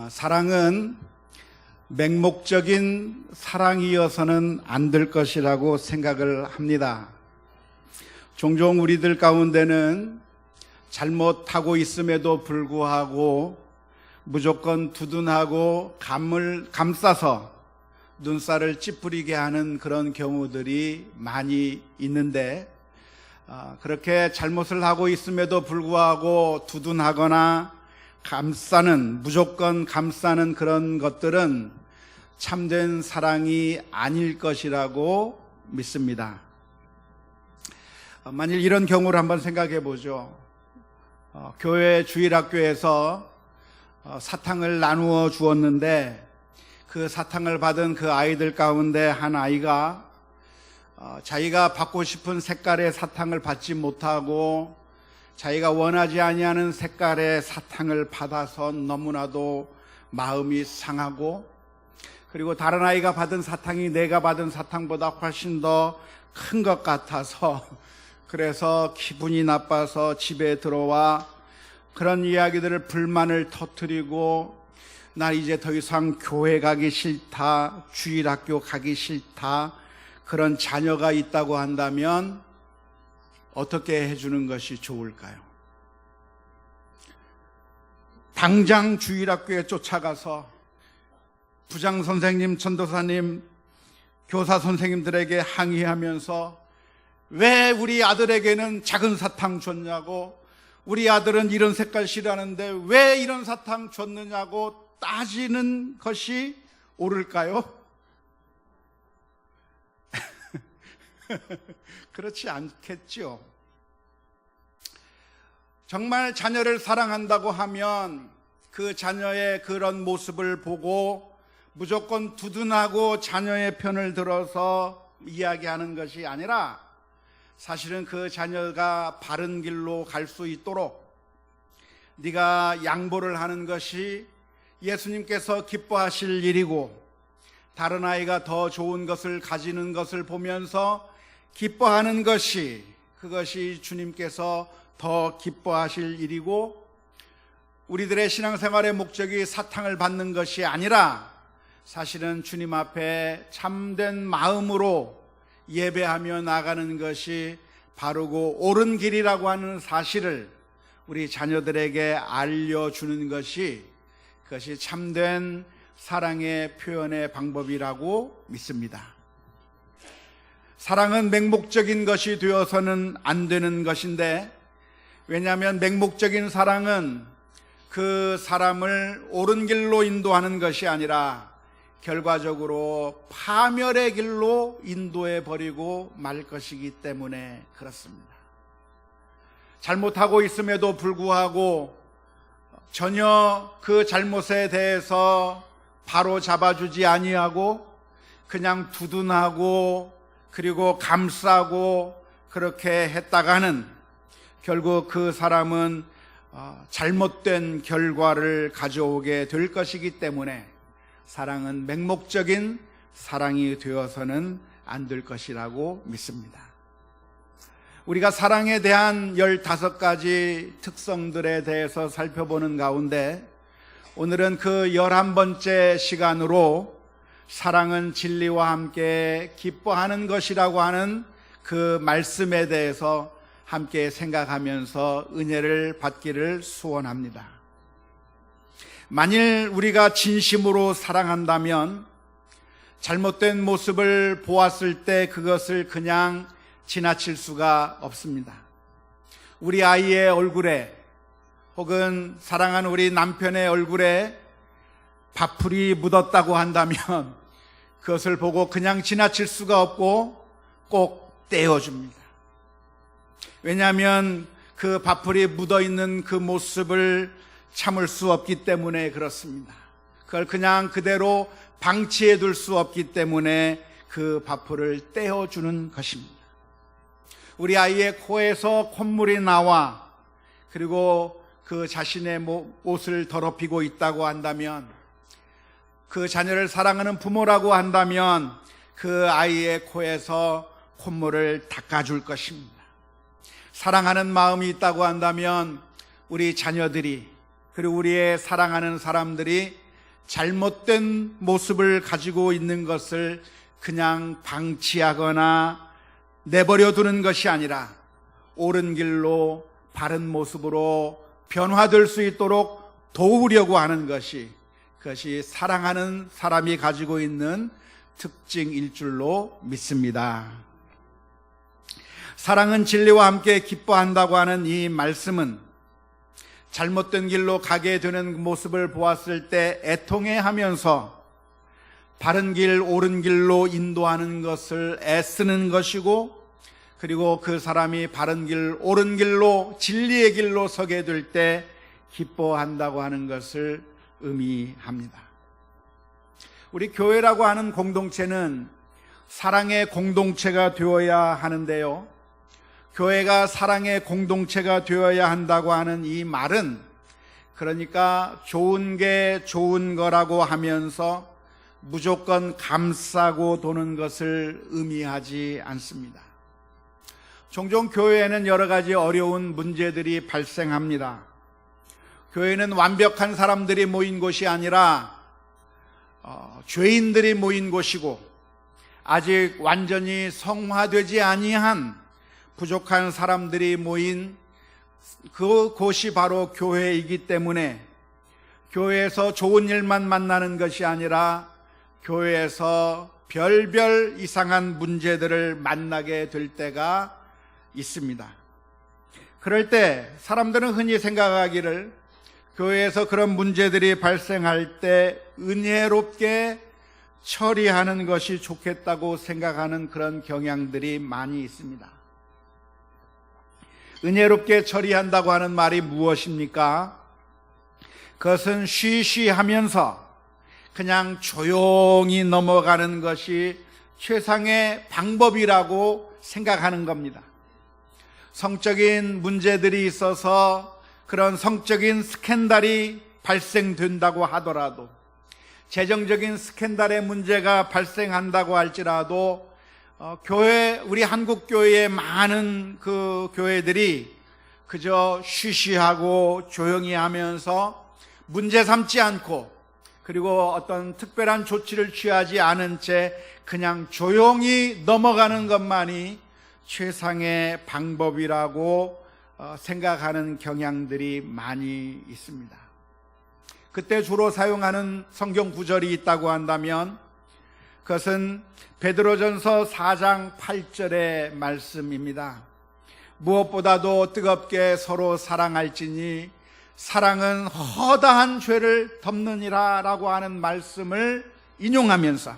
사랑은 맹목적인 사랑이어서는 안 될 것이라고 생각을 합니다. 종종 우리들 가운데는 잘못하고 있음에도 불구하고 무조건 두둔하고 감을 감싸서 눈살을 찌푸리게 하는 그런 경우들이 많이 있는데, 그렇게 잘못을 하고 있음에도 불구하고 두둔하거나 무조건 감싸는 그런 것들은 참된 사랑이 아닐 것이라고 믿습니다. 만일 이런 경우를 한번 생각해 보죠. 교회 주일학교에서 사탕을 나누어 주었는데, 그 사탕을 받은 그 아이들 가운데 한 아이가 자기가 받고 싶은 색깔의 사탕을 받지 못하고 자기가 원하지 아니하는 색깔의 사탕을 받아서 너무나도 마음이 상하고, 그리고 다른 아이가 받은 사탕이 내가 받은 사탕보다 훨씬 더 큰 것 같아서 그래서 기분이 나빠서 집에 들어와 그런 이야기들을 불만을 터뜨리고, 나 이제 더 이상 교회 가기 싫다, 주일학교 가기 싫다, 그런 자녀가 있다고 한다면 어떻게 해주는 것이 좋을까요? 당장 주일학교에 쫓아가서 부장 선생님, 전도사님, 교사 선생님들에게 항의하면서 왜 우리 아들에게는 작은 사탕 줬냐고, 우리 아들은 이런 색깔 싫어하는데 왜 이런 사탕 줬느냐고 따지는 것이 옳을까요? 그렇지 않겠죠. 정말 자녀를 사랑한다고 하면 그 자녀의 그런 모습을 보고 무조건 두둔하고 자녀의 편을 들어서 이야기하는 것이 아니라, 사실은 그 자녀가 바른 길로 갈 수 있도록 네가 양보를 하는 것이 예수님께서 기뻐하실 일이고, 다른 아이가 더 좋은 것을 가지는 것을 보면서 기뻐하는 것이, 그것이 주님께서 더 기뻐하실 일이고, 우리들의 신앙생활의 목적이 사탕을 받는 것이 아니라 사실은 주님 앞에 참된 마음으로 예배하며 나가는 것이 바르고 옳은 길이라고 하는 사실을 우리 자녀들에게 알려주는 것이, 그것이 참된 사랑의 표현의 방법이라고 믿습니다. 사랑은 맹목적인 것이 되어서는 안 되는 것인데, 왜냐하면 맹목적인 사랑은 그 사람을 옳은 길로 인도하는 것이 아니라 결과적으로 파멸의 길로 인도해 버리고 말 것이기 때문에 그렇습니다. 잘못하고 있음에도 불구하고 전혀 그 잘못에 대해서 바로 잡아주지 아니하고 그냥 두둔하고 그리고 감싸고 그렇게 했다가는 결국 그 사람은 잘못된 결과를 가져오게 될 것이기 때문에 사랑은 맹목적인 사랑이 되어서는 안 될 것이라고 믿습니다. 우리가 사랑에 대한 15가지 특성들에 대해서 살펴보는 가운데 오늘은 그 11번째 시간으로 사랑은 진리와 함께 기뻐하는 것이라고 하는 그 말씀에 대해서 함께 생각하면서 은혜를 받기를 소원합니다. 만일 우리가 진심으로 사랑한다면 잘못된 모습을 보았을 때 그것을 그냥 지나칠 수가 없습니다. 우리 아이의 얼굴에 혹은 사랑하는 우리 남편의 얼굴에 밥풀이 묻었다고 한다면 그것을 보고 그냥 지나칠 수가 없고 꼭 떼어줍니다. 왜냐하면 그 밥풀이 묻어있는 그 모습을 참을 수 없기 때문에 그렇습니다. 그걸 그냥 그대로 방치해 둘 수 없기 때문에 그 밥풀을 떼어주는 것입니다. 우리 아이의 코에서 콧물이 나와 그리고 그 자신의 옷을 더럽히고 있다고 한다면, 그 자녀를 사랑하는 부모라고 한다면 그 아이의 코에서 콧물을 닦아줄 것입니다. 사랑하는 마음이 있다고 한다면 우리 자녀들이 그리고 우리의 사랑하는 사람들이 잘못된 모습을 가지고 있는 것을 그냥 방치하거나 내버려 두는 것이 아니라 옳은 길로 바른 모습으로 변화될 수 있도록 도우려고 하는 것이, 그것이 사랑하는 사람이 가지고 있는 특징일 줄로 믿습니다. 사랑은 진리와 함께 기뻐한다고 하는 이 말씀은 잘못된 길로 가게 되는 모습을 보았을 때 애통해하면서 바른 길, 옳은 길로 인도하는 것을 애쓰는 것이고, 그리고 그 사람이 바른 길, 옳은 길로, 진리의 길로 서게 될 때 기뻐한다고 하는 것을 의미합니다. 우리 교회라고 하는 공동체는 사랑의 공동체가 되어야 하는데요, 교회가 사랑의 공동체가 되어야 한다고 하는 이 말은, 그러니까 좋은 게 좋은 거라고 하면서 무조건 감싸고 도는 것을 의미하지 않습니다. 종종 교회에는 여러 가지 어려운 문제들이 발생합니다. 교회는 완벽한 사람들이 모인 곳이 아니라 죄인들이 모인 곳이고, 아직 완전히 성화되지 아니한 부족한 사람들이 모인 그곳이 바로 교회이기 때문에, 교회에서 좋은 일만 만나는 것이 아니라 교회에서 별별 이상한 문제들을 만나게 될 때가 있습니다. 그럴 때 사람들은 흔히 생각하기를 교회에서 그런 문제들이 발생할 때 은혜롭게 처리하는 것이 좋겠다고 생각하는 그런 경향들이 많이 있습니다. 은혜롭게 처리한다고 하는 말이 무엇입니까? 그것은 쉬쉬하면서 그냥 조용히 넘어가는 것이 최상의 방법이라고 생각하는 겁니다. 성적인 문제들이 있어서 그런 성적인 스캔들이 발생된다고 하더라도, 재정적인 스캔들의 문제가 발생한다고 할지라도 교회, 우리 한국 교회의 많은 그 교회들이 그저 쉬쉬하고 조용히 하면서 문제 삼지 않고, 그리고 어떤 특별한 조치를 취하지 않은 채 그냥 조용히 넘어가는 것만이 최상의 방법이라고 생각하는 경향들이 많이 있습니다. 그때 주로 사용하는 성경 구절이 있다고 한다면 그것은 베드로전서 4장 8절의 말씀입니다. 무엇보다도 뜨겁게 서로 사랑할지니 사랑은 허다한 죄를 덮느니라 라고 하는 말씀을 인용하면서,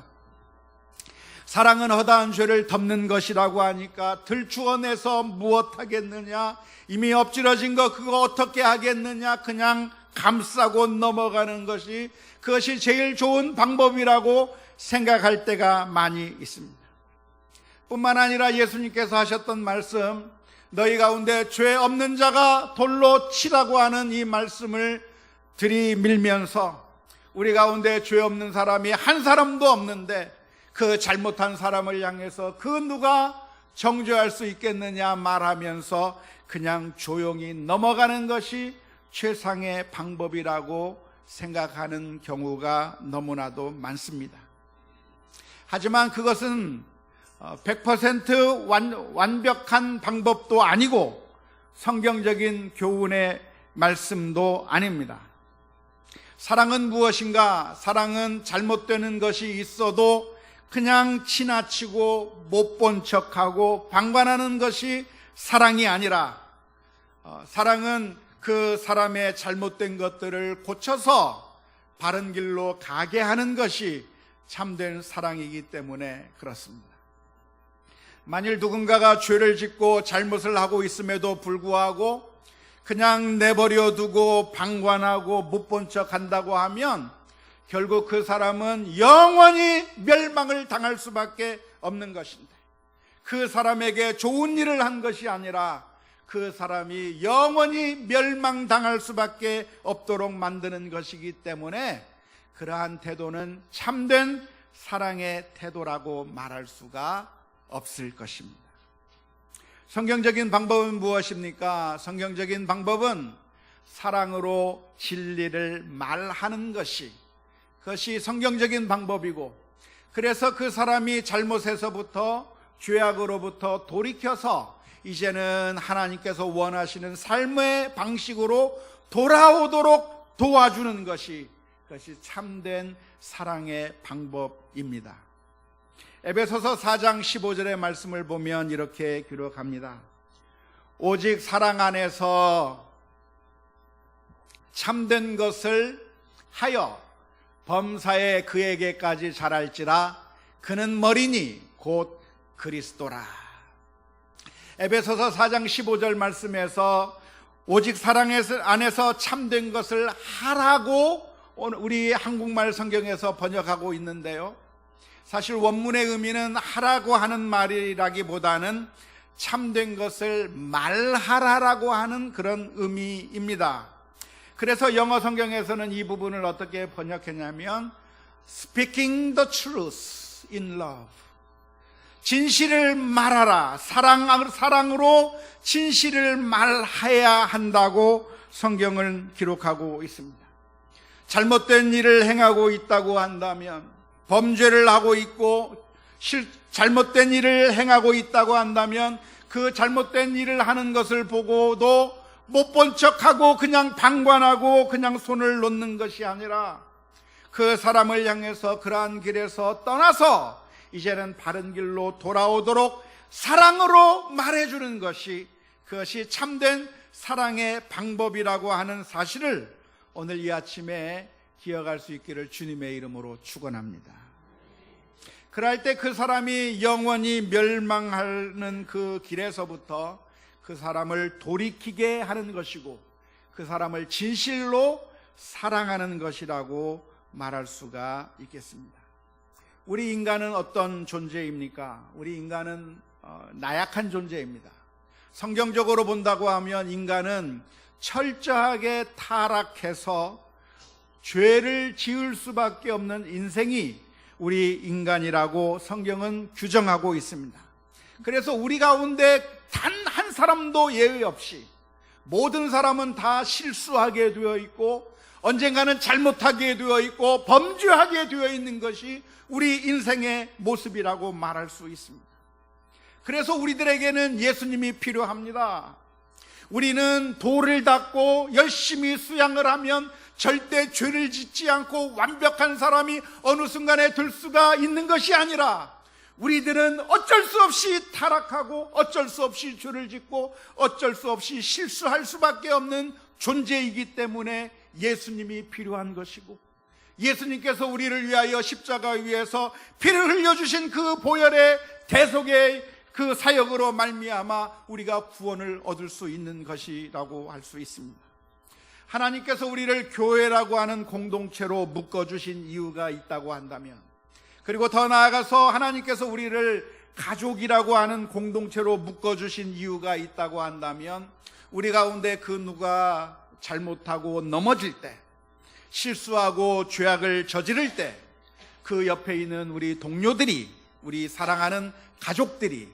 사랑은 허다한 죄를 덮는 것이라고 하니까 들추어내서 무엇하겠느냐, 이미 엎질러진 거 그거 어떻게 하겠느냐, 그냥 감싸고 넘어가는 것이, 그것이 제일 좋은 방법이라고 생각할 때가 많이 있습니다. 뿐만 아니라 예수님께서 하셨던 말씀, 너희 가운데 죄 없는 자가 돌로 치라고 하는 이 말씀을 들이밀면서, 우리 가운데 죄 없는 사람이 한 사람도 없는데 그 잘못한 사람을 향해서 그 누가 정죄할 수 있겠느냐 말하면서 그냥 조용히 넘어가는 것이 최상의 방법이라고 생각하는 경우가 너무나도 많습니다. 하지만 그것은 100% 완벽한 방법도 아니고 성경적인 교훈의 말씀도 아닙니다. 사랑은 무엇인가? 사랑은 잘못되는 것이 있어도 그냥 지나치고 못 본 척하고 방관하는 것이 사랑이 아니라, 사랑은 그 사람의 잘못된 것들을 고쳐서 바른 길로 가게 하는 것이 참된 사랑이기 때문에 그렇습니다. 만일 누군가가 죄를 짓고 잘못을 하고 있음에도 불구하고 그냥 내버려 두고 방관하고 못 본 척 한다고 하면 결국 그 사람은 영원히 멸망을 당할 수밖에 없는 것인데, 그 사람에게 좋은 일을 한 것이 아니라 그 사람이 영원히 멸망당할 수밖에 없도록 만드는 것이기 때문에 그러한 태도는 참된 사랑의 태도라고 말할 수가 없을 것입니다. 성경적인 방법은 무엇입니까? 성경적인 방법은 사랑으로 진리를 말하는 그것이 성경적인 방법이고, 그래서 그 사람이 잘못에서부터, 죄악으로부터 돌이켜서 이제는 하나님께서 원하시는 삶의 방식으로 돌아오도록 도와주는 그것이 참된 사랑의 방법입니다. 에베소서 4장 15절의 말씀을 보면 이렇게 기록합니다. 오직 사랑 안에서 참된 것을 하여 범사에 그에게까지 자랄지라. 그는 머리니 곧 그리스도라. 에베소서 4장 15절 말씀에서 오직 사랑 안에서 참된 것을 하라고 우리 한국말 성경에서 번역하고 있는데요, 사실 원문의 의미는 하라고 하는 말이라기보다는 참된 것을 말하라라고 하는 그런 의미입니다. 그래서 영어 성경에서는 이 부분을 어떻게 번역했냐면 Speaking the truth in love, 진실을 말하라, 사랑으로 진실을 말해야 한다고 성경을 기록하고 있습니다. 잘못된 일을 행하고 있다고 한다면, 범죄를 하고 있고 잘못된 일을 행하고 있다고 한다면 그 잘못된 일을 하는 것을 보고도 못 본 척하고 그냥 방관하고 그냥 손을 놓는 것이 아니라 그 사람을 향해서 그러한 길에서 떠나서 이제는 바른 길로 돌아오도록 사랑으로 말해주는 그것이 참된 사랑의 방법이라고 하는 사실을 오늘 이 아침에 기억할 수 있기를 주님의 이름으로 축원합니다. 그럴 때 그 사람이 영원히 멸망하는 그 길에서부터 그 사람을 돌이키게 하는 것이고, 그 사람을 진실로 사랑하는 것이라고 말할 수가 있겠습니다. 우리 인간은 어떤 존재입니까? 우리 인간은 나약한 존재입니다. 성경적으로 본다고 하면 인간은 철저하게 타락해서 죄를 지을 수밖에 없는 인생이 우리 인간이라고 성경은 규정하고 있습니다. 그래서 우리 가운데 단 한 사람도 예외 없이 모든 사람은 다 실수하게 되어 있고 언젠가는 잘못하게 되어 있고 범죄하게 되어 있는 것이 우리 인생의 모습이라고 말할 수 있습니다. 그래서 우리들에게는 예수님이 필요합니다. 우리는 돌을 닦고 열심히 수양을 하면 절대 죄를 짓지 않고 완벽한 사람이 어느 순간에 될 수가 있는 것이 아니라, 우리들은 어쩔 수 없이 타락하고 어쩔 수 없이 죄를 짓고 어쩔 수 없이 실수할 수밖에 없는 존재이기 때문에 예수님이 필요한 것이고, 예수님께서 우리를 위하여 십자가 위에서 피를 흘려주신 그 보혈의 대속의 그 사역으로 말미암아 우리가 구원을 얻을 수 있는 것이라고 할 수 있습니다. 하나님께서 우리를 교회라고 하는 공동체로 묶어주신 이유가 있다고 한다면, 그리고 더 나아가서 하나님께서 우리를 가족이라고 하는 공동체로 묶어주신 이유가 있다고 한다면, 우리 가운데 그 누가 잘못하고 넘어질 때, 실수하고 죄악을 저지를 때 그 옆에 있는 우리 동료들이, 우리 사랑하는 가족들이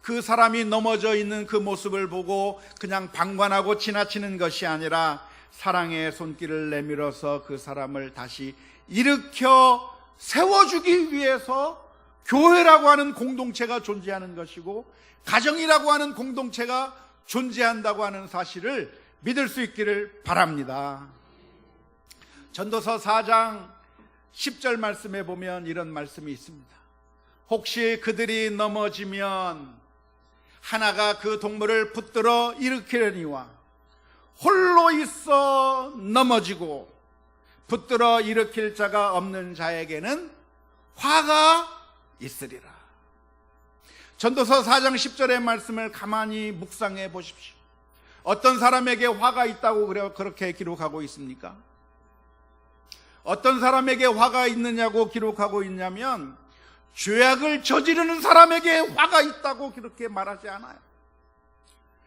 그 사람이 넘어져 있는 그 모습을 보고 그냥 방관하고 지나치는 것이 아니라 사랑의 손길을 내밀어서 그 사람을 다시 일으켜 세워주기 위해서 교회라고 하는 공동체가 존재하는 것이고, 가정이라고 하는 공동체가 존재한다고 하는 사실을 믿을 수 있기를 바랍니다. 전도서 4장 10절 말씀에 보면 이런 말씀이 있습니다. 혹시 그들이 넘어지면 하나가 그 동물을 붙들어 일으키려니와 홀로 있어 넘어지고 붙들어 일으킬 자가 없는 자에게는 화가 있으리라. 전도서 4장 10절의 말씀을 가만히 묵상해 보십시오. 어떤 사람에게 화가 있다고 그렇게 기록하고 있습니까? 어떤 사람에게 화가 있느냐고 기록하고 있냐면, 죄악을 저지르는 사람에게 화가 있다고 그렇게 말하지 않아요.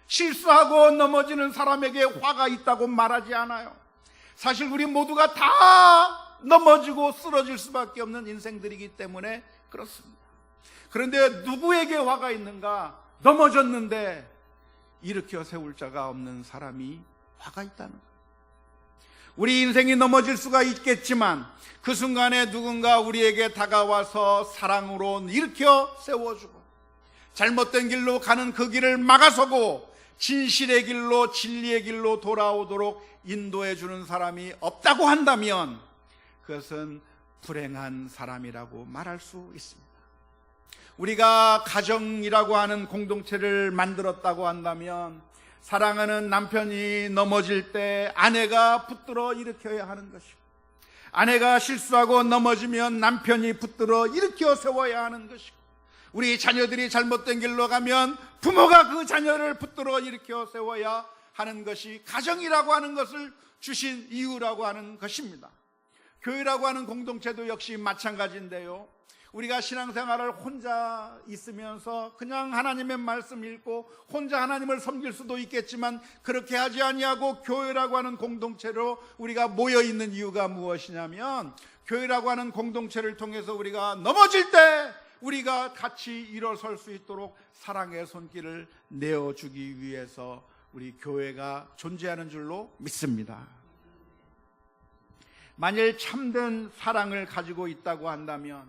실수하고 넘어지는 사람에게 화가 있다고 말하지 않아요. 사실 우리 모두가 다 넘어지고 쓰러질 수밖에 없는 인생들이기 때문에 그렇습니다. 그런데 누구에게 화가 있는가? 넘어졌는데 일으켜 세울 자가 없는 사람이 화가 있다는 거예요. 우리 인생이 넘어질 수가 있겠지만 그 순간에 누군가 우리에게 다가와서 사랑으로 일으켜 세워주고 잘못된 길로 가는 그 길을 막아서고 진실의 길로, 진리의 길로 돌아오도록 인도해 주는 사람이 없다고 한다면 그것은 불행한 사람이라고 말할 수 있습니다. 우리가 가정이라고 하는 공동체를 만들었다고 한다면 사랑하는 남편이 넘어질 때 아내가 붙들어 일으켜야 하는 것이고, 아내가 실수하고 넘어지면 남편이 붙들어 일으켜 세워야 하는 것이고, 우리 자녀들이 잘못된 길로 가면 부모가 그 자녀를 붙들어 일으켜 세워야 하는 것이 가정이라고 하는 것을 주신 이유라고 하는 것입니다. 교회라고 하는 공동체도 역시 마찬가지인데요, 우리가 신앙생활을 혼자 있으면서 그냥 하나님의 말씀 읽고 혼자 하나님을 섬길 수도 있겠지만 그렇게 하지 아니하고 교회라고 하는 공동체로 우리가 모여 있는 이유가 무엇이냐면, 교회라고 하는 공동체를 통해서 우리가 넘어질 때 우리가 같이 일어설 수 있도록 사랑의 손길을 내어주기 위해서 우리 교회가 존재하는 줄로 믿습니다. 만일 참된 사랑을 가지고 있다고 한다면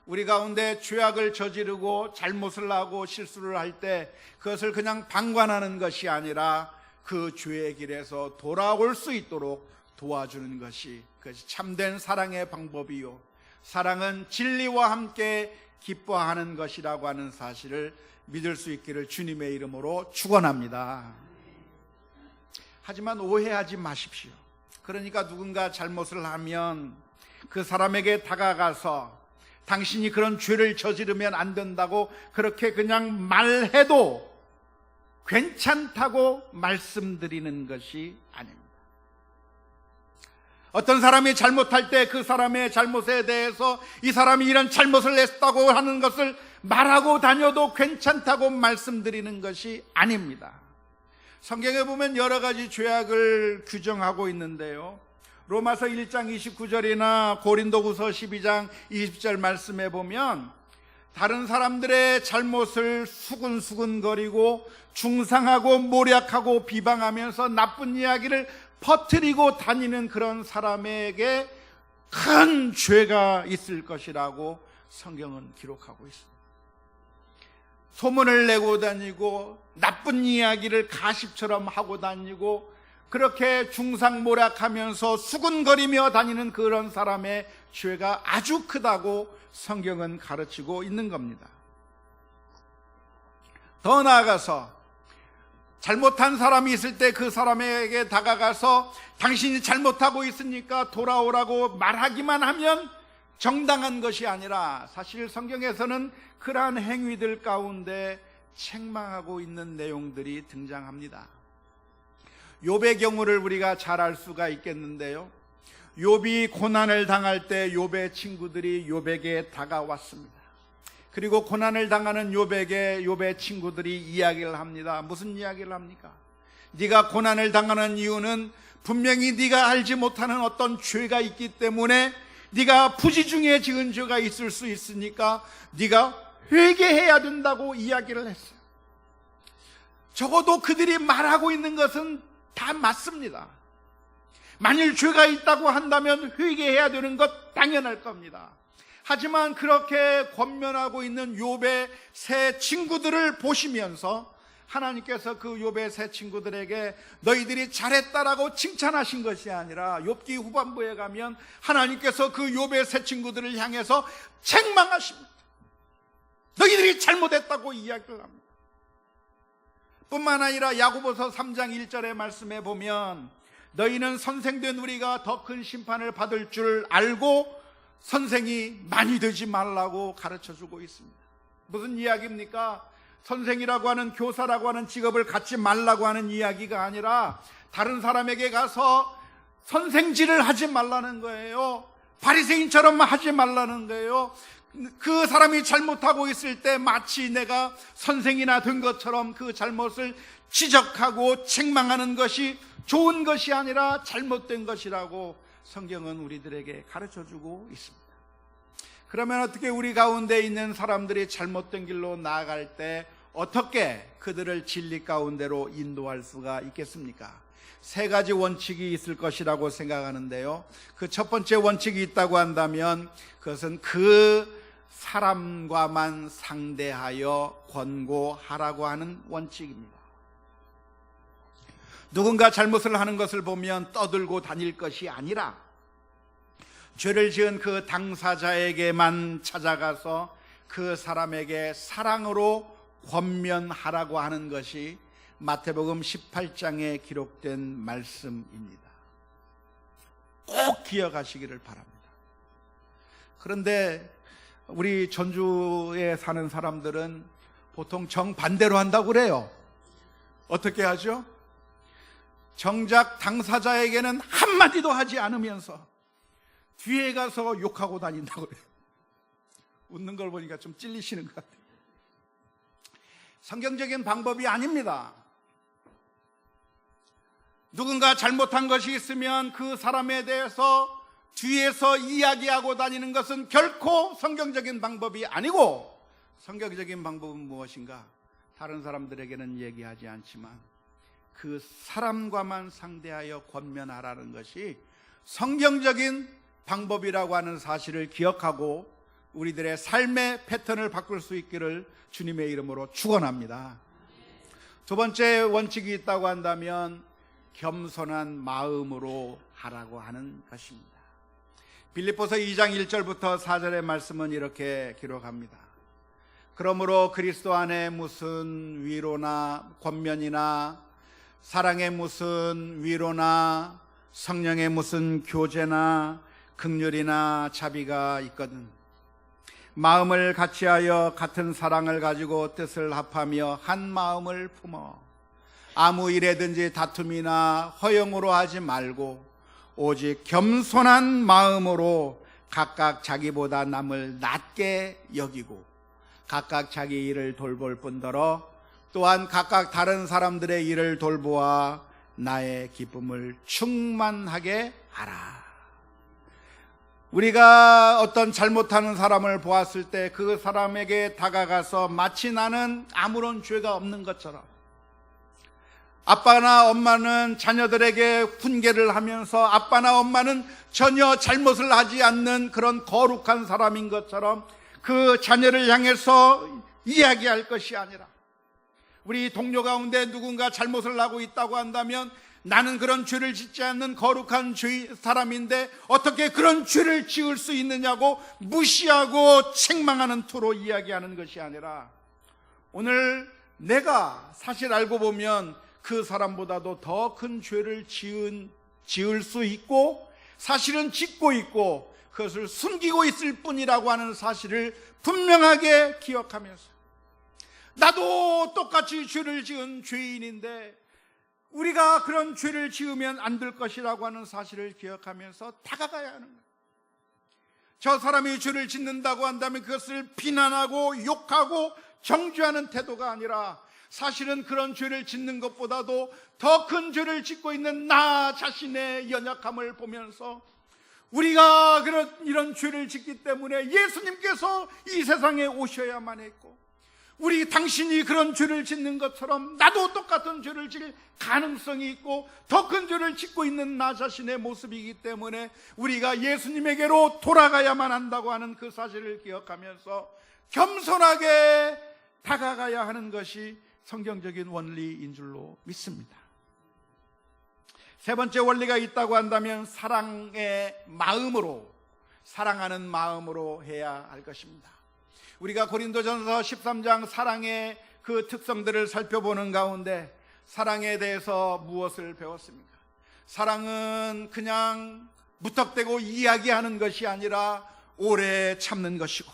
우리 가운데 죄악을 저지르고 잘못을 하고 실수를 할 때 그것을 그냥 방관하는 것이 아니라 그 죄의 길에서 돌아올 수 있도록 도와주는 것이, 그것이 참된 사랑의 방법이요, 사랑은 진리와 함께 기뻐하는 것이라고 하는 사실을 믿을 수 있기를 주님의 이름으로 축원합니다. 하지만 오해하지 마십시오. 그러니까 누군가 잘못을 하면 그 사람에게 다가가서 당신이 그런 죄를 저지르면 안 된다고 그렇게 그냥 말해도 괜찮다고 말씀드리는 것이 아닙니다. 어떤 사람이 잘못할 때 그 사람의 잘못에 대해서 이 사람이 이런 잘못을 했다고 하는 것을 말하고 다녀도 괜찮다고 말씀드리는 것이 아닙니다. 성경에 보면 여러 가지 죄악을 규정하고 있는데요, 로마서 1장 29절이나 고린도후서 12장 20절 말씀에 보면 다른 사람들의 잘못을 수근수근거리고 중상하고 모략하고 비방하면서 나쁜 이야기를 퍼뜨리고 다니는 그런 사람에게 큰 죄가 있을 것이라고 성경은 기록하고 있습니다. 소문을 내고 다니고 나쁜 이야기를 가십처럼 하고 다니고 그렇게 중상모략하면서 수군거리며 다니는 그런 사람의 죄가 아주 크다고 성경은 가르치고 있는 겁니다. 더 나아가서 잘못한 사람이 있을 때 그 사람에게 다가가서 당신이 잘못하고 있으니까 돌아오라고 말하기만 하면 정당한 것이 아니라 사실 성경에서는 그러한 행위들 가운데 책망하고 있는 내용들이 등장합니다. 욥의 경우를 우리가 잘 알 수가 있겠는데요, 욥이 고난을 당할 때 욥의 친구들이 욥에게 다가왔습니다. 그리고 고난을 당하는 욥에게 욥의 친구들이 이야기를 합니다. 무슨 이야기를 합니까? 네가 고난을 당하는 이유는 분명히 네가 알지 못하는 어떤 죄가 있기 때문에 네가 부지 중에 지은 죄가 있을 수 있으니까 네가 회개해야 된다고 이야기를 했어요. 적어도 그들이 말하고 있는 것은 다 맞습니다. 만일 죄가 있다고 한다면 회개해야 되는 것 당연할 겁니다. 하지만 그렇게 권면하고 있는 욥의 세 친구들을 보시면서 하나님께서 그 욥의 세 친구들에게 너희들이 잘했다라고 칭찬하신 것이 아니라 욥기 후반부에 가면 하나님께서 그 욥의 세 친구들을 향해서 책망하십니다. 너희들이 잘못했다고 이야기를 합니다. 뿐만 아니라 야고보서 3장 1절의 말씀에 보면 너희는 선생된 우리가 더 큰 심판을 받을 줄 알고 선생이 많이 되지 말라고 가르쳐주고 있습니다. 무슨 이야기입니까? 선생이라고 하는, 교사라고 하는 직업을 갖지 말라고 하는 이야기가 아니라 다른 사람에게 가서 선생질을 하지 말라는 거예요. 바리새인처럼 하지 말라는 거예요. 그 사람이 잘못하고 있을 때 마치 내가 선생이나 된 것처럼 그 잘못을 지적하고 책망하는 것이 좋은 것이 아니라 잘못된 것이라고 성경은 우리들에게 가르쳐주고 있습니다. 그러면 어떻게 우리 가운데 있는 사람들이 잘못된 길로 나아갈 때 어떻게 그들을 진리 가운데로 인도할 수가 있겠습니까? 세 가지 원칙이 있을 것이라고 생각하는데요. 그 첫 번째 원칙이 있다고 한다면 그것은 그 사람과만 상대하여 권고하라고 하는 원칙입니다. 누군가 잘못을 하는 것을 보면 떠들고 다닐 것이 아니라 죄를 지은 그 당사자에게만 찾아가서 그 사람에게 사랑으로 권면하라고 하는 것이 마태복음 18장에 기록된 말씀입니다. 꼭 기억하시기를 바랍니다. 그런데 우리 전주에 사는 사람들은 보통 정반대로 한다고 그래요. 어떻게 하죠? 정작 당사자에게는 한마디도 하지 않으면서 뒤에 가서 욕하고 다닌다고 그래요. 웃는 걸 보니까 좀 찔리시는 것 같아요. 성경적인 방법이 아닙니다. 누군가 잘못한 것이 있으면 그 사람에 대해서 뒤에서 이야기하고 다니는 것은 결코 성경적인 방법이 아니고, 성경적인 방법은 무엇인가? 다른 사람들에게는 얘기하지 않지만 그 사람과만 상대하여 권면하라는 것이 성경적인 방법이라고 하는 사실을 기억하고 우리들의 삶의 패턴을 바꿀 수 있기를 주님의 이름으로 축원합니다. 두 번째 원칙이 있다고 한다면 겸손한 마음으로 하라고 하는 것입니다. 빌립보서 2장 1절부터 4절의 말씀은 이렇게 기록합니다. 그러므로 그리스도 안에 무슨 위로나 권면이나 사랑의 무슨 위로나 성령의 무슨 교제나 긍휼이나 자비가 있거든 마음을 같이하여 같은 사랑을 가지고 뜻을 합하며 한 마음을 품어 아무 일에든지 다툼이나 허용으로 하지 말고 오직 겸손한 마음으로 각각 자기보다 남을 낮게 여기고 각각 자기 일을 돌볼 뿐더러 또한 각각 다른 사람들의 일을 돌보아 나의 기쁨을 충만하게 하라. 우리가 어떤 잘못하는 사람을 보았을 때 그 사람에게 다가가서 마치 나는 아무런 죄가 없는 것처럼, 아빠나 엄마는 자녀들에게 훈계를 하면서 아빠나 엄마는 전혀 잘못을 하지 않는 그런 거룩한 사람인 것처럼 그 자녀를 향해서 이야기할 것이 아니라, 우리 동료 가운데 누군가 잘못을 하고 있다고 한다면 나는 그런 죄를 짓지 않는 거룩한 사람인데 어떻게 그런 죄를 지을 수 있느냐고 무시하고 책망하는 투로 이야기하는 것이 아니라, 오늘 내가 사실 알고 보면 그 사람보다도 더 큰 죄를 지을 수 있고 사실은 짓고 있고 그것을 숨기고 있을 뿐이라고 하는 사실을 분명하게 기억하면서, 나도 똑같이 죄를 지은 죄인인데 우리가 그런 죄를 지으면 안 될 것이라고 하는 사실을 기억하면서 다가가야 하는 거예요. 저 사람이 죄를 짓는다고 한다면 그것을 비난하고 욕하고 정죄하는 태도가 아니라, 사실은 그런 죄를 짓는 것보다도 더 큰 죄를 짓고 있는 나 자신의 연약함을 보면서, 우리가 이런 죄를 짓기 때문에 예수님께서 이 세상에 오셔야만 했고, 우리 당신이 그런 죄를 짓는 것처럼 나도 똑같은 죄를 질 가능성이 있고 더 큰 죄를 짓고 있는 나 자신의 모습이기 때문에 우리가 예수님에게로 돌아가야만 한다고 하는 그 사실을 기억하면서 겸손하게 다가가야 하는 것이 성경적인 원리인 줄로 믿습니다. 세 번째 원리가 있다고 한다면 사랑의 마음으로, 사랑하는 마음으로 해야 할 것입니다. 우리가 고린도전서 13장 사랑의 그 특성들을 살펴보는 가운데 사랑에 대해서 무엇을 배웠습니까? 사랑은 그냥 무턱대고 이야기하는 것이 아니라 오래 참는 것이고,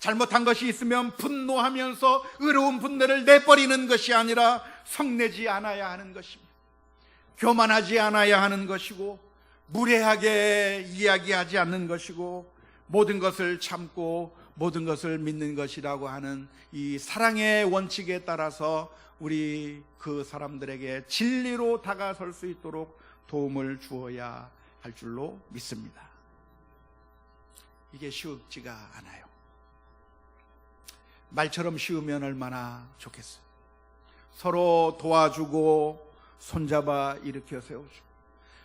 잘못한 것이 있으면 분노하면서 의로운 분노를 내버리는 것이 아니라 성내지 않아야 하는 것입니다. 교만하지 않아야 하는 것이고, 무례하게 이야기하지 않는 것이고, 모든 것을 참고 모든 것을 믿는 것이라고 하는 이 사랑의 원칙에 따라서 우리 그 사람들에게 진리로 다가설 수 있도록 도움을 주어야 할 줄로 믿습니다. 이게 쉽지가 않아요. 말처럼 쉬우면 얼마나 좋겠어요. 서로 도와주고 손잡아 일으켜 세워주고,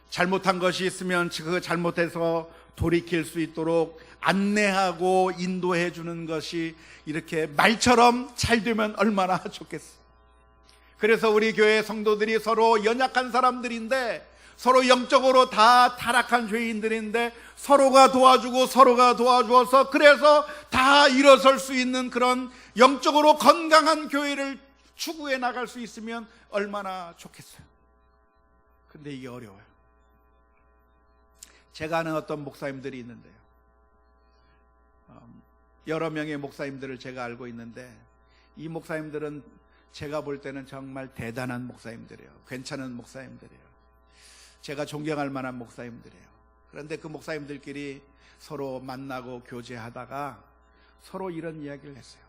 잘못한 것이 있으면 그 잘못해서 돌이킬 수 있도록 안내하고 인도해 주는 것이 이렇게 말처럼 잘 되면 얼마나 좋겠어. 그래서 우리 교회 성도들이 서로 연약한 사람들인데, 서로 영적으로 다 타락한 죄인들인데 서로가 도와주고 서로가 도와주어서 그래서 다 일어설 수 있는 그런 영적으로 건강한 교회를 추구해 나갈 수 있으면 얼마나 좋겠어요. 근데 이게 어려워요. 제가 아는 어떤 목사님들이 있는데요, 여러 명의 목사님들을 제가 알고 있는데, 이 목사님들은 제가 볼 때는 정말 대단한 목사님들이에요. 괜찮은 목사님들이에요. 제가 존경할 만한 목사님들이에요. 그런데 그 목사님들끼리 서로 만나고 교제하다가 서로 이런 이야기를 했어요.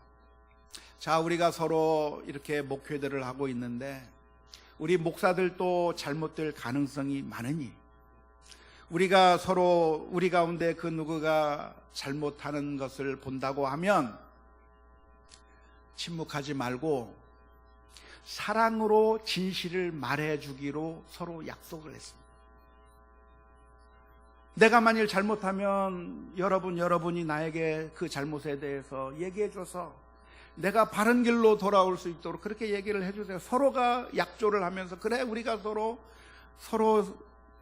자, 우리가 서로 이렇게 목회들을 하고 있는데 우리 목사들도 잘못될 가능성이 많으니 우리가 서로 우리 가운데 그 누구가 잘못하는 것을 본다고 하면 침묵하지 말고 사랑으로 진실을 말해주기로 서로 약속을 했습니다. 내가 만일 잘못하면 여러분이 나에게 그 잘못에 대해서 얘기해줘서 내가 바른 길로 돌아올 수 있도록 그렇게 얘기를 해주세요. 서로가 약조를 하면서 그래 우리가 서로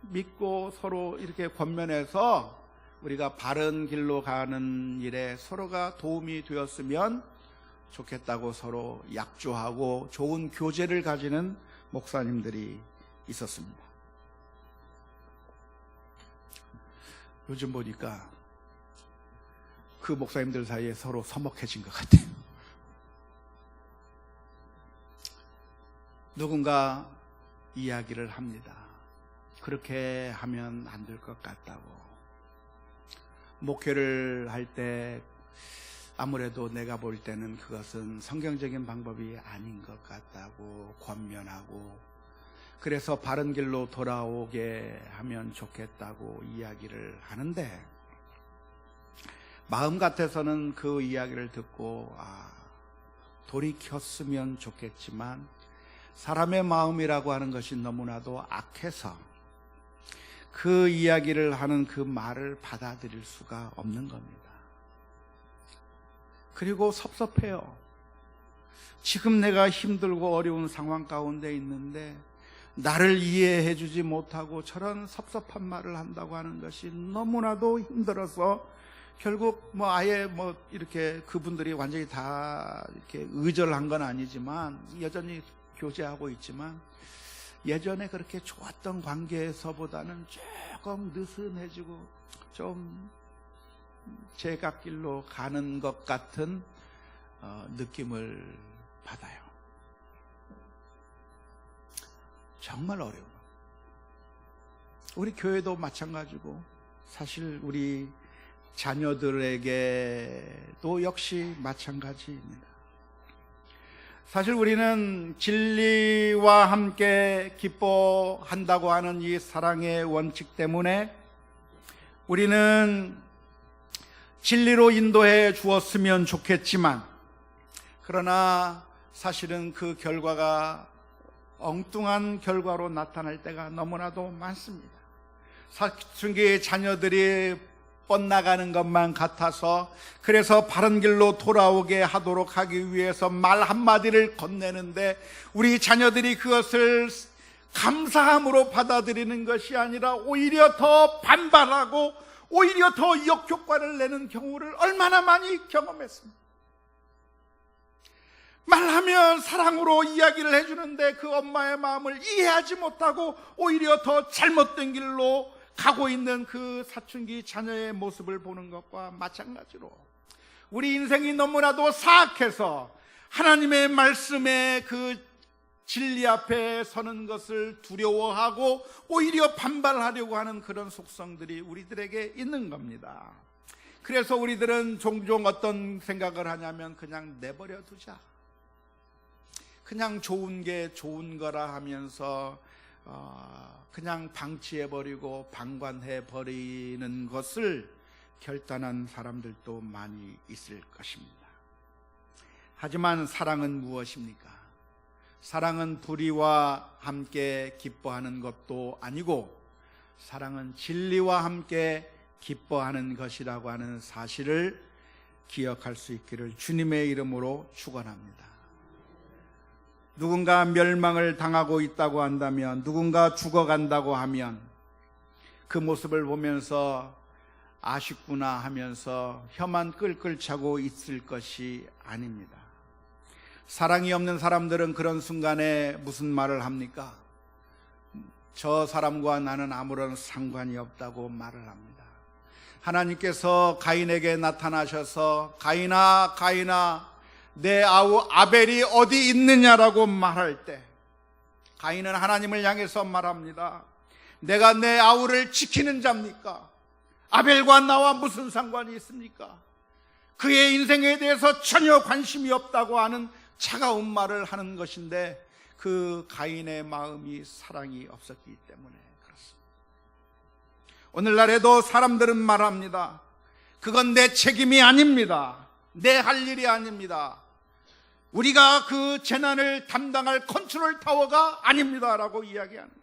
믿고 서로 이렇게 권면해서 우리가 바른 길로 가는 일에 서로가 도움이 되었으면 좋겠다고 서로 약조하고 좋은 교제를 가지는 목사님들이 있었습니다. 요즘 보니까 그 목사님들 사이에 서로 서먹해진 것 같아요. 누군가 이야기를 합니다. 그렇게 하면 안 될 것 같다고. 목회를 할 때 아무래도 내가 볼 때는 그것은 성경적인 방법이 아닌 것 같다고 권면하고, 그래서 바른 길로 돌아오게 하면 좋겠다고 이야기를 하는데, 마음 같아서는 그 이야기를 듣고 돌이켰으면 좋겠지만 사람의 마음이라고 하는 것이 너무나도 악해서 그 이야기를 하는 그 말을 받아들일 수가 없는 겁니다. 그리고 섭섭해요. 지금 내가 힘들고 어려운 상황 가운데 있는데 나를 이해해 주지 못하고 저런 섭섭한 말을 한다고 하는 것이 너무나도 힘들어서 결국 아예 이렇게 그분들이 완전히 다 이렇게 의절한 건 아니지만 여전히 교제하고 있지만 예전에 그렇게 좋았던 관계에서보다는 조금 느슨해지고 좀 제각길로 가는 것 같은 느낌을 받아요. 정말 어려워요. 우리 교회도 마찬가지고 사실 우리 자녀들에게도 역시 마찬가지입니다. 사실 우리는 진리와 함께 기뻐한다고 하는 이 사랑의 원칙 때문에 우리는 진리로 인도해 주었으면 좋겠지만, 그러나 사실은 그 결과가 엉뚱한 결과로 나타날 때가 너무나도 많습니다. 사춘기의 자녀들이 뻗나가는 것만 같아서 그래서 바른 길로 돌아오게 하도록 하기 위해서 말 한마디를 건네는데 우리 자녀들이 그것을 감사함으로 받아들이는 것이 아니라 오히려 더 반발하고 오히려 더 역효과를 내는 경우를 얼마나 많이 경험했습니다. 말하면 사랑으로 이야기를 해주는데 그 엄마의 마음을 이해하지 못하고 오히려 더 잘못된 길로 가고 있는 그 사춘기 자녀의 모습을 보는 것과 마찬가지로 우리 인생이 너무나도 사악해서 하나님의 말씀에 그 진리 앞에 서는 것을 두려워하고 오히려 반발하려고 하는 그런 속성들이 우리들에게 있는 겁니다. 그래서 우리들은 종종 어떤 생각을 하냐면 그냥 내버려 두자, 그냥 좋은 게 좋은 거라 하면서 그냥 방치해버리고 방관해버리는 것을 결단한 사람들도 많이 있을 것입니다. 하지만 사랑은 무엇입니까? 사랑은 불의와 함께 기뻐하는 것도 아니고 사랑은 진리와 함께 기뻐하는 것이라고 하는 사실을 기억할 수 있기를 주님의 이름으로 축원합니다. 누군가 멸망을 당하고 있다고 한다면, 누군가 죽어간다고 하면 그 모습을 보면서 아쉽구나 하면서 혀만 끌끌 차고 있을 것이 아닙니다. 사랑이 없는 사람들은 그런 순간에 무슨 말을 합니까? 저 사람과 나는 아무런 상관이 없다고 말을 합니다. 하나님께서 가인에게 나타나셔서 가인아, 가인아, 내 아우 아벨이 어디 있느냐라고 말할 때 가인은 하나님을 향해서 말합니다. 내가 내 아우를 지키는 자입니까? 아벨과 나와 무슨 상관이 있습니까? 그의 인생에 대해서 전혀 관심이 없다고 하는 차가운 말을 하는 것인데 그 가인의 마음이 사랑이 없었기 때문에 그렇습니다. 오늘날에도 사람들은 말합니다. 그건 내 책임이 아닙니다. 내 할 일이 아닙니다. 우리가 그 재난을 담당할 컨트롤 타워가 아닙니다 라고 이야기합니다.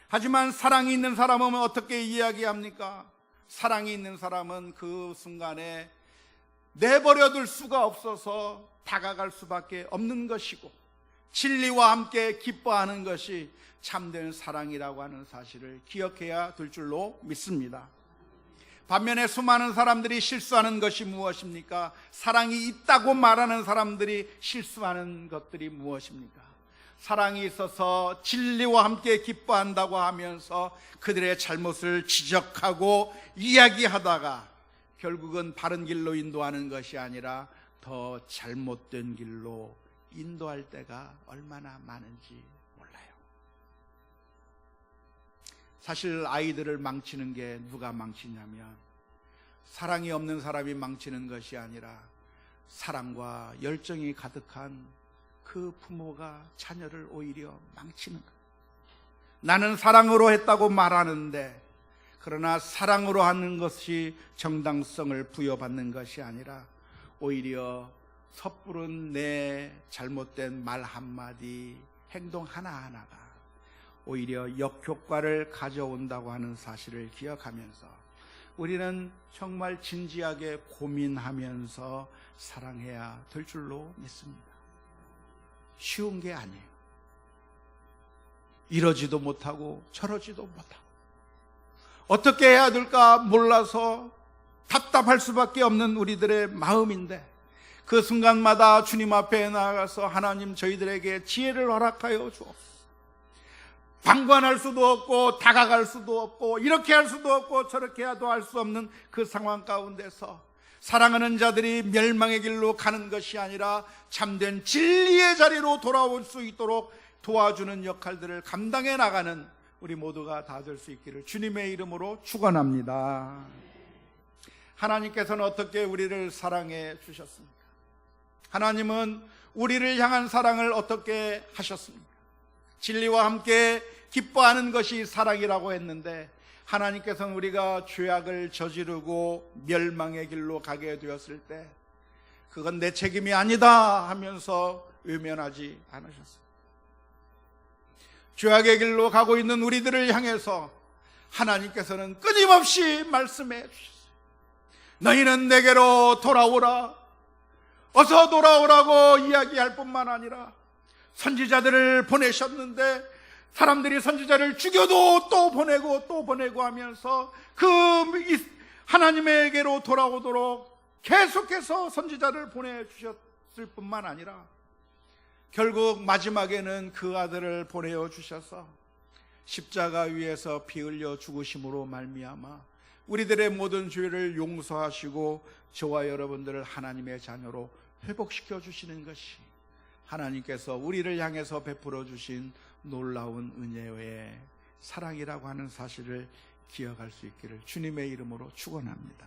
하지만 사랑이 있는 사람은 어떻게 이야기합니까? 사랑이 있는 사람은 그 순간에 내버려둘 수가 없어서 다가갈 수밖에 없는 것이고 진리와 함께 기뻐하는 것이 참된 사랑이라고 하는 사실을 기억해야 될 줄로 믿습니다. 반면에 수많은 사람들이 실수하는 것이 무엇입니까? 사랑이 있다고 말하는 사람들이 실수하는 것들이 무엇입니까? 사랑이 있어서 진리와 함께 기뻐한다고 하면서 그들의 잘못을 지적하고 이야기하다가 결국은 바른 길로 인도하는 것이 아니라 더 잘못된 길로 인도할 때가 얼마나 많은지 몰라요. 사실 아이들을 망치는 게 누가 망치냐면 사랑이 없는 사람이 망치는 것이 아니라 사랑과 열정이 가득한 그 부모가 자녀를 오히려 망치는 거예요. 나는 사랑으로 했다고 말하는데 그러나 사랑으로 하는 것이 정당성을 부여받는 것이 아니라 오히려 섣부른 내 잘못된 말 한마디, 행동 하나하나가 오히려 역효과를 가져온다고 하는 사실을 기억하면서 우리는 정말 진지하게 고민하면서 사랑해야 될 줄로 믿습니다. 쉬운 게 아니에요. 이러지도 못하고 저러지도 못하고 어떻게 해야 될까 몰라서 답답할 수밖에 없는 우리들의 마음인데 그 순간마다 주님 앞에 나아가서 하나님 저희들에게 지혜를 허락하여 주옵소서. 방관할 수도 없고 다가갈 수도 없고 이렇게 할 수도 없고 저렇게 해도 할 수 없는 그 상황 가운데서 사랑하는 자들이 멸망의 길로 가는 것이 아니라 참된 진리의 자리로 돌아올 수 있도록 도와주는 역할들을 감당해 나가는 우리 모두가 다 될 수 있기를 주님의 이름으로 축원합니다. 하나님께서는 어떻게 우리를 사랑해 주셨습니까? 하나님은 우리를 향한 사랑을 어떻게 하셨습니까? 진리와 함께 기뻐하는 것이 사랑이라고 했는데 하나님께서는 우리가 죄악을 저지르고 멸망의 길로 가게 되었을 때 그건 내 책임이 아니다 하면서 외면하지 않으셨습니다. 죄악의 길로 가고 있는 우리들을 향해서 하나님께서는 끊임없이 말씀해 주셨어요. 너희는 내게로 돌아오라. 어서 돌아오라고 이야기할 뿐만 아니라 선지자들을 보내셨는데 사람들이 선지자를 죽여도 또 보내고 또 보내고 하면서 그 하나님에게로 돌아오도록 계속해서 선지자를 보내주셨을 뿐만 아니라 결국 마지막에는 그 아들을 보내어 주셔서 십자가 위에서 피 흘려 죽으심으로 말미암아 우리들의 모든 죄를 용서하시고 저와 여러분들을 하나님의 자녀로 회복시켜 주시는 것이 하나님께서 우리를 향해서 베풀어 주신 놀라운 은혜의 사랑이라고 하는 사실을 기억할 수 있기를 주님의 이름으로 축원합니다.